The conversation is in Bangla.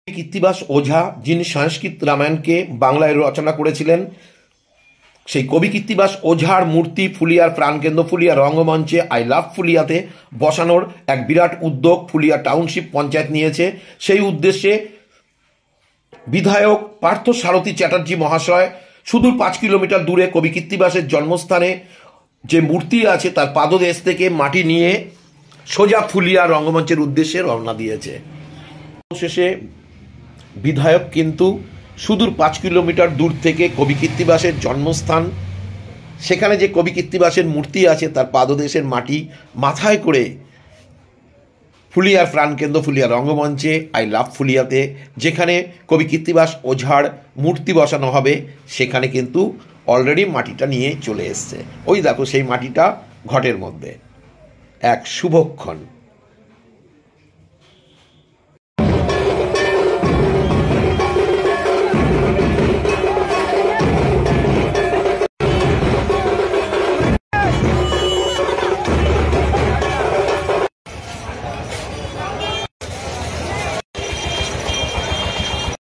কৃত্তিবাস ওঝা, যিনি সংস্কৃত রামায়ণকে বাংলায় রচনা করেছিলেন, সেই কবি কৃত্তিবাস ওঝার মূর্তি ফুলিয়ার প্রাণকেন্দ্র ফুলিয়া রঙ্গমঞ্চে আই লাভ ফুলিয়াতে বসানোর এক বিরাট উদ্যোগ ফুলিয়া টাউনশিপ পঞ্চায়েত নিয়েছে। সেই উদ্দেশ্যে বিধায়ক পার্থ সারথী চ্যাটার্জি মহাশয় সুদূর 5 কিলোমিটার দূরে কবি কৃত্তিবাসের জন্মস্থানে যে মূর্তি আছে তার পাদদেশ থেকে মাটি নিয়ে সোজা ফুলিয়া রঙ্গমঞ্চের উদ্দেশ্যে রওনা দিয়েছে। শেষে বিধায়ক কিন্তু সুদূর 5 কিলোমিটার দূর থেকে কবি কৃত্তিবাসের জন্মস্থান, সেখানে যে কবি কৃত্তিবাসের মূর্তি আছে তার পাদদেশের মাটি মাথায় করে ফুলিয়ার প্রাণকেন্দ্র ফুলিয়া রঙ্গমঞ্চে আই লাভ ফুলিয়াতে, যেখানে কবি কৃত্তিবাস ওঝার মূর্তি বসানো হবে, সেখানে কিন্তু অলরেডি মাটিটা নিয়ে চলে এসছে। ওই দেখো সেই মাটিটা ঘটের মধ্যে, এক শুভক্ষণ।